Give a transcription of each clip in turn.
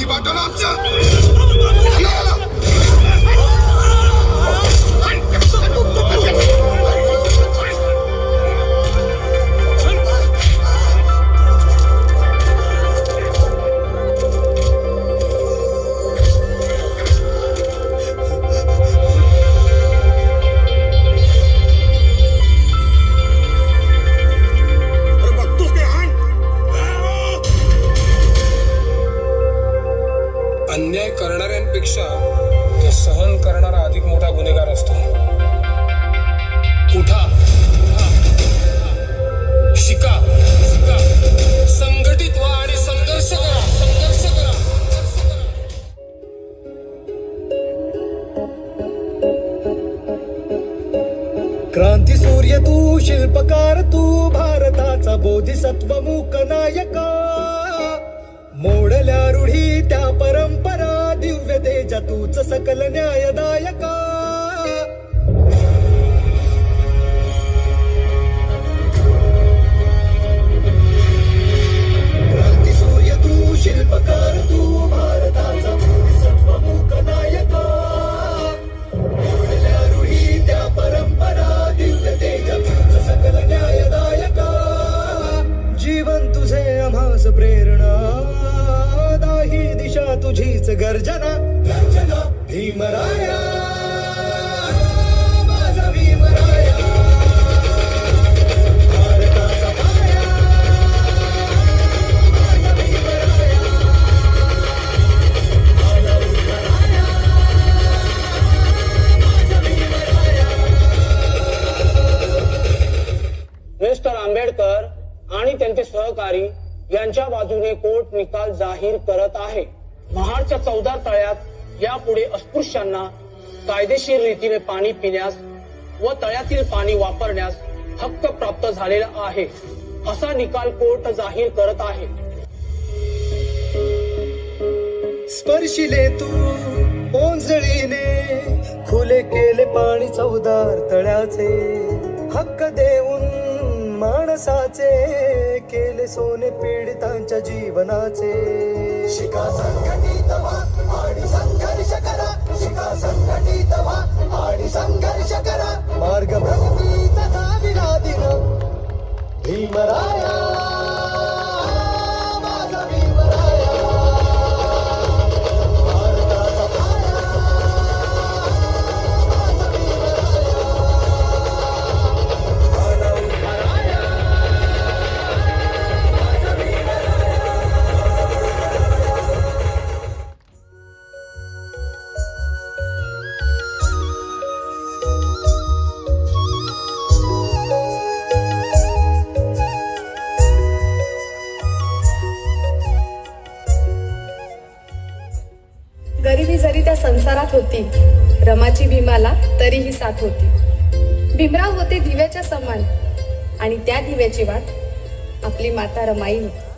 पाणी बाटल आमचं. अन्याय करणाऱ्यांपेक्षा तो सहन करणारा अधिक मोठा गुन्हेगार असतो. उठा, शिका, संघटित व्हा आणि संघर्ष करा. क्रांती सूर्य तू, शिल्पकार तू, भारताचा बोधिसत्व मूक नायका. मोडल्या रूढी त्या परंपरा, दिव्य तेजा तूच सकल न्यायदायका. क्रांती सूर्य तू, शिल्पकार तू, भारताचा बोधिसत्व मूक नायका. मोडल्या रूढी त्या परंपरा, दिव्य तेजा तूच सकल न्यायदायका. जीवन तुझे आम्हास प्रेरणा, दाही दिशा तुझीच गर्जना. भीमराया, माझा भीमराया, भारताचा पाया, माझा भीमराया, माझा भीमराया, माझा भीमराया. मिस्टर आंबेडकर आणि त्यांचे सहकारी यांच्या बाजूने कोर्ट निकाल जाहीर करत आहे. महाडच्या 14 तळ्यात यापुढे अस्पृश्यांना कायदेशीर रीतीने पाणी पिण्यास व तळ्यातील पाणी वापरण्यास हक्क प्राप्त झालेला आहे, असा निकाल कोर्ट जाहीर करत आहे. स्पर्शिले तू ओंजळीने, खुले केले पाणी 14 तळ्याचे. हक्क देऊन माणसाचे, केले सोने पीडितांच्या जीवनाचे. शिका संघटित व्हा आणि संघर्ष करा. शिका संघटित व्हा आणि संघर्ष करा. मार्ग प्रगतीचा दाविला दिन. भीमराया, माझा भीमराया, भारताचा पाया, माझा भीमराया, माझा भीमराया, माझा भीमराया. गरिबी जरी त्या संसारात होती, रमाची भीमाला तरीही साथ होती. भीमराव होते दिव्याच्या समान आणि त्या दिव्याची वाट आपली माता रमाई होती.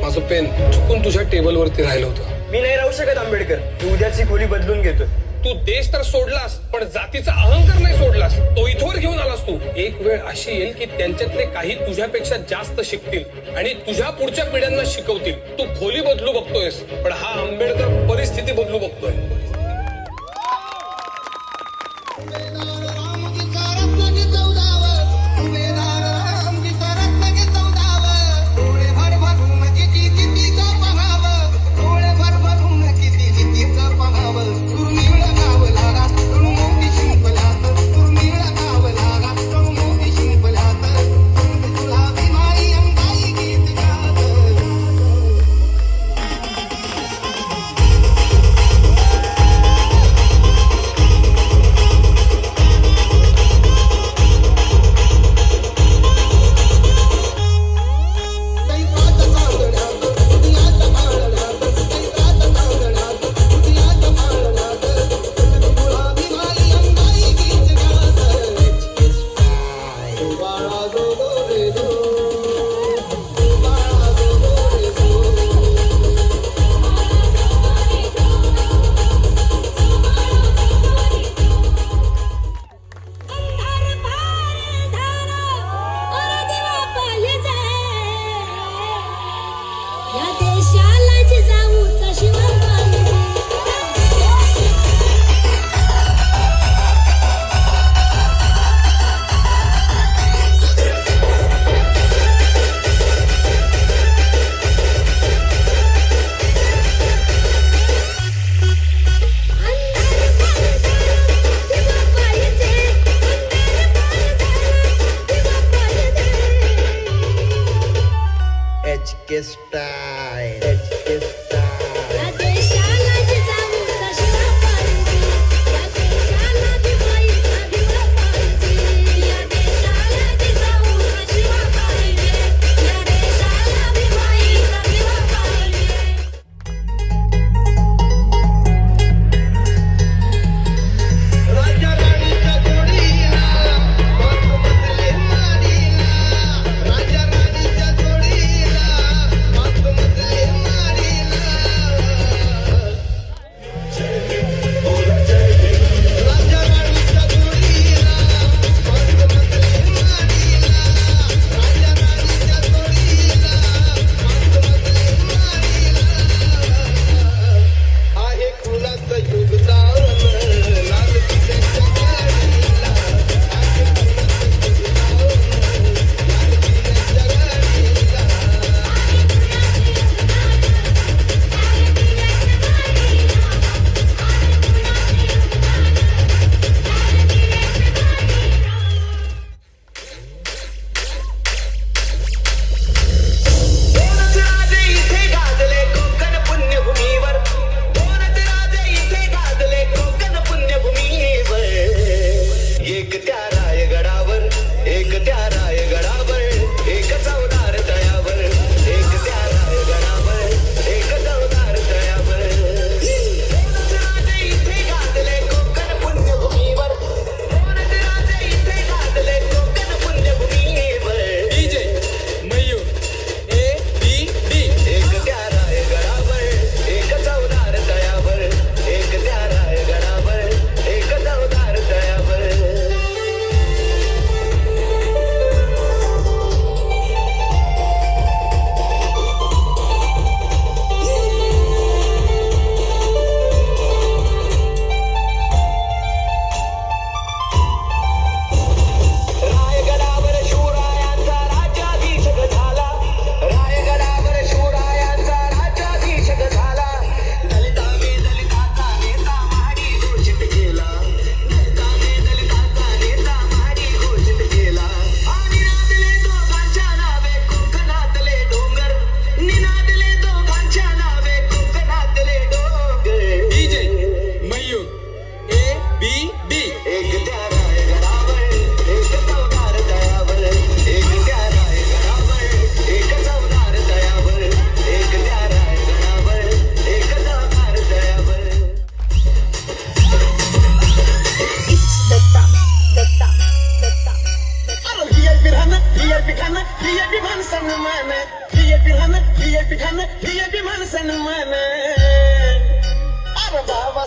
माझं पेन चुकून तुझ्या टेबलवरती राहिलं होतं. मी नाही राहू शकत आंबेडकर. मी उद्याची खोली बदलून घेतोय. तू देश तर सोडलास पण जातीचा अहंकार नाही सोडलास. तो इथवर घेऊन आलास तू. एक वेळ अशी येईल की त्यांच्यातले काही तुझ्यापेक्षा जास्त शिकतील आणि तुझ्या पुढच्या पिढ्यांना शिकवतील. तू खोली बदलू बघतोयस पण हा आंबेडकर परिस्थिती बदलू बघतोय.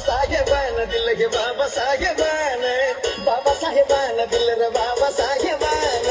साहेबान दिल गे बाबा साहेबान, बाबा साहेबान दिल रे बाबा साहेबान.